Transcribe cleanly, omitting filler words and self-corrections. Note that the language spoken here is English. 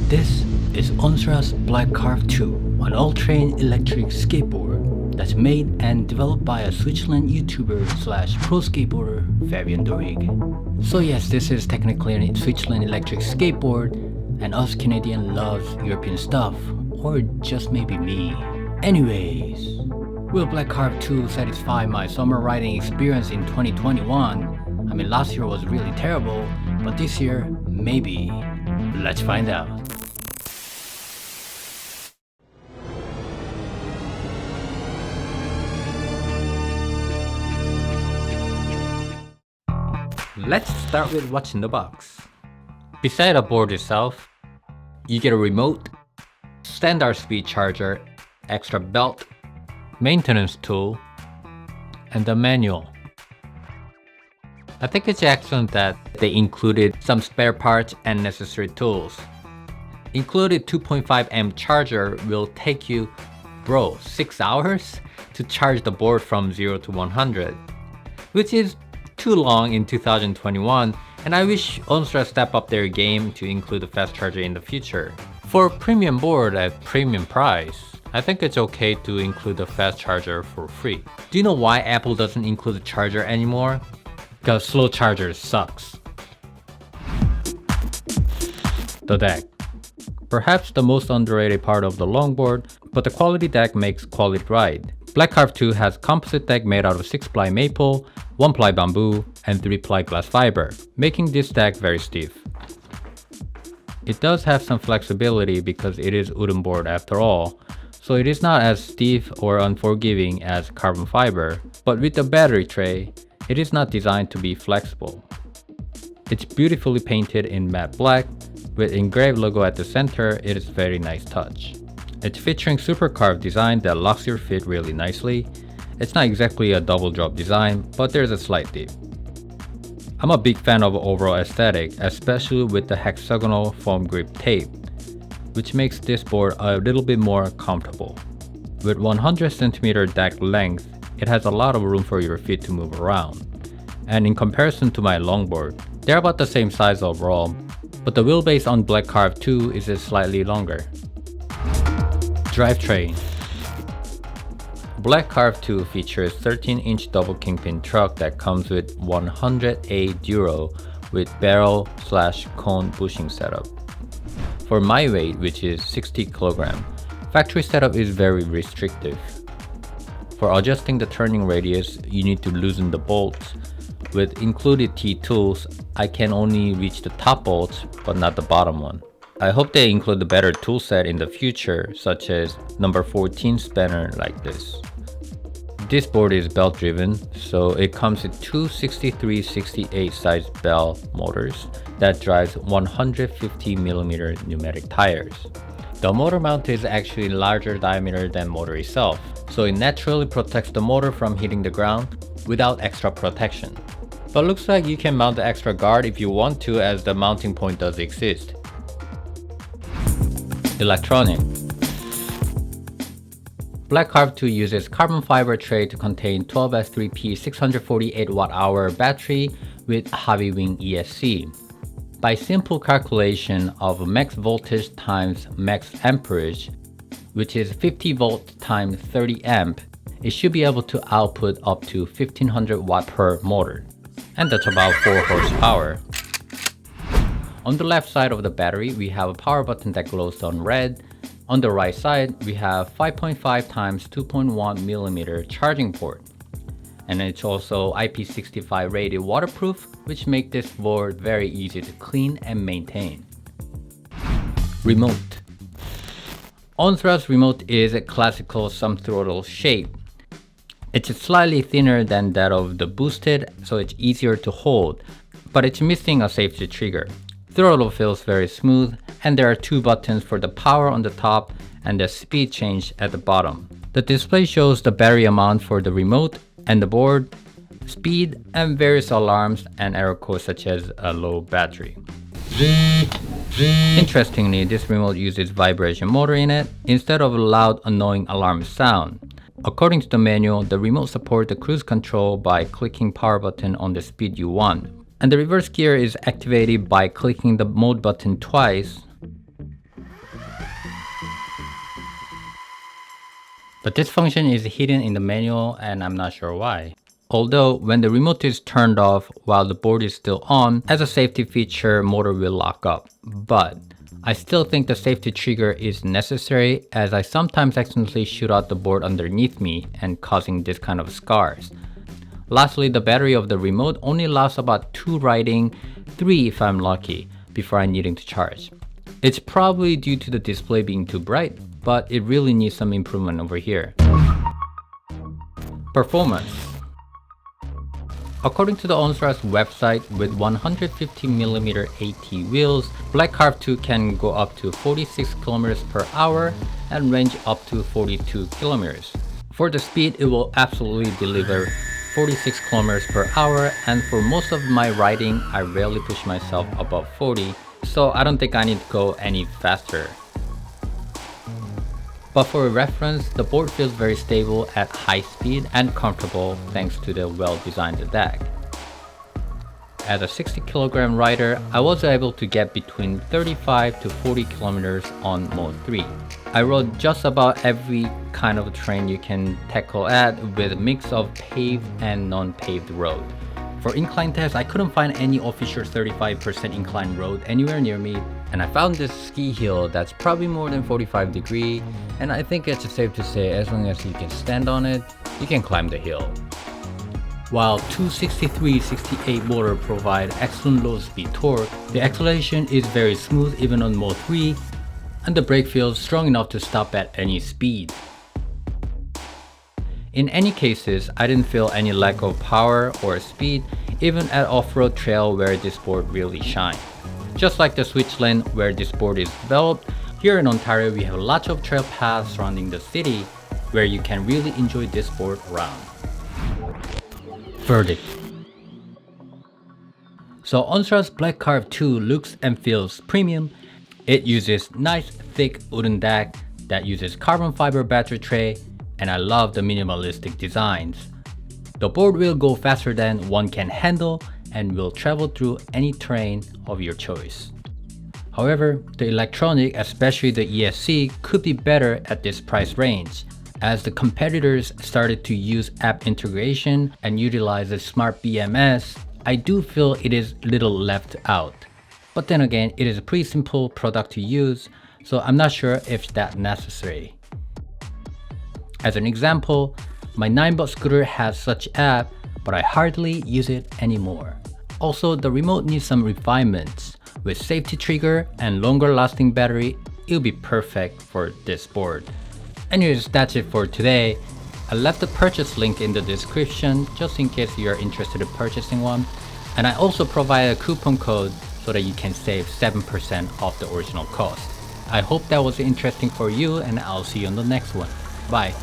This is Onsra's Black Carve2, an all-terrain electric skateboard that's made and developed by a Switzerland YouTuber slash pro skateboarder Fabian Dorig. So yes, this is technically a Switzerland electric skateboard, and us Canadian loves European stuff, or just maybe me. Anyways, will Black Carve2 satisfy my summer riding experience in 2021? I mean, last year was really terrible, but this year, maybe. Let's find out. Let's start with what's in the box. Beside the board itself, you get a remote, standard speed charger, extra belt, maintenance tool, and a manual. I think it's excellent that they included some spare parts and necessary tools. Included 2.5 amp charger will take you, 6 hours to charge the board from 0 to 100, which is too long in 2021, and I wish Onsra step up their game to include a fast charger in the future. For a premium board at premium price, I think it's okay to include the fast charger for free. Do you know why Apple doesn't include the charger anymore? Because slow charger sucks. The deck. Perhaps the most underrated part of the longboard, but the quality deck makes quality ride. Black Carve2 has composite deck made out of 6-ply maple, 1-ply bamboo, and 3-ply glass fiber, making this deck very stiff. It does have some flexibility because it is wooden board after all, so it is not as stiff or unforgiving as carbon fiber, but with the battery tray, it is not designed to be flexible. It's beautifully painted in matte black, with engraved logo at the center. It is very nice touch. It's featuring super carved design that locks your feet really nicely. It's not exactly a double drop design, but there's a slight dip. I'm a big fan of overall aesthetic, especially with the hexagonal foam grip tape, which makes this board a little bit more comfortable. With 100cm deck length, it has a lot of room for your feet to move around. And in comparison to my longboard, they're about the same size overall, but the wheelbase on Black Carve2 is slightly longer. DRIVETRAIN. Black Carve2 features 13-inch double kingpin truck that comes with 100A Duro with barrel/cone bushing setup. For my weight, which is 60 kg, factory setup is very restrictive. For adjusting the turning radius, you need to loosen the bolts. With included T-tools, I can only reach the top bolts, but not the bottom one. I hope they include a better tool set in the future, such as number 14 spanner like this. This board is belt driven, so it comes with two 63-68 size bell motors that drives 150mm pneumatic tires. The motor mount is actually larger diameter than motor itself, so it naturally protects the motor from hitting the ground without extra protection. But looks like you can mount the extra guard if you want to, as the mounting point does exist. Electronic. Black Carve2 uses carbon fiber tray to contain 12S3P 648 Wh battery with Hobbywing ESC. By simple calculation of max voltage times max amperage, which is 50 volt times 30 amp, it should be able to output up to 1500 watt per motor. And that's about 4 horsepower. On the left side of the battery, we have a power button that glows on red. On the right side, we have 5.5 times 2.1mm charging port. And it's also IP65 rated waterproof, which makes this board very easy to clean and maintain. Remote. Onsra's remote is a classical thumb throttle shape. It's slightly thinner than that of the boosted, so it's easier to hold, but it's missing a safety trigger. Throttle feels very smooth, and there are two buttons for the power on the top and the speed change at the bottom. The display shows the battery amount for the remote and the board, speed, and various alarms and error codes such as a low battery. Interestingly, this remote uses vibration motor in it instead of a loud annoying alarm sound. According to the manual, the remote supports the cruise control by clicking power button on the speed you want. And the reverse gear is activated by clicking the mode button twice. But this function is hidden in the manual and I'm not sure why. Although when the remote is turned off while the board is still on, as a safety feature, motor will lock up. But I still think the safety trigger is necessary as I sometimes accidentally shoot out the board underneath me and causing this kind of scars. Lastly, the battery of the remote only lasts about 2 riding, 3 if I'm lucky, before I needing to charge. It's probably due to the display being too bright, but it really needs some improvement over here. Performance. According to the Onsra's website, with 150mm AT wheels, Black Carve2 can go up to 46 km per hour and range up to 42 km. For the speed, it will absolutely deliver 46 km per hour, and for most of my riding, I rarely push myself above 40, so I don't think I need to go any faster. But for a reference, the board feels very stable at high speed and comfortable thanks to the well-designed deck. As a 60kg rider, I was able to get between 35 to 40 km on Mode 3. I rode just about every kind of terrain you can tackle at with a mix of paved and non-paved road. For incline tests, I couldn't find any official 35% incline road anywhere near me, and I found this ski hill that's probably more than 45 degrees, and I think it's safe to say as long as you can stand on it, you can climb the hill. While 263/68 motor provide excellent low speed torque, the acceleration is very smooth even on Mode 3, and the brake feels strong enough to stop at any speed. In any cases, I didn't feel any lack of power or speed even at off-road trail where this board really shines. Just like the switch lane where this board is developed, here in Ontario we have lots of trail paths surrounding the city where you can really enjoy this board around. Verdict. So Onsra's Black Carve2 looks and feels premium. It uses nice thick wooden deck that uses carbon fiber battery tray, and I love the minimalistic designs. The board will go faster than one can handle and will travel through any terrain of your choice. However, the electronic, especially the ESC, could be better at this price range. As the competitors started to use app integration and utilize the smart BMS, I do feel it is little left out. But then again, it is a pretty simple product to use, so I'm not sure if that's necessary. As an example, my 9-bot scooter has such app, but I hardly use it anymore. Also, the remote needs some refinements. With safety trigger and longer lasting battery, it'll be perfect for this board. Anyways, that's it for today. I left the purchase link in the description just in case you are interested in purchasing one. And I also provide a coupon code so that you can save 7% off the original cost. I hope that was interesting for you, and I'll see you on the next one. Bye.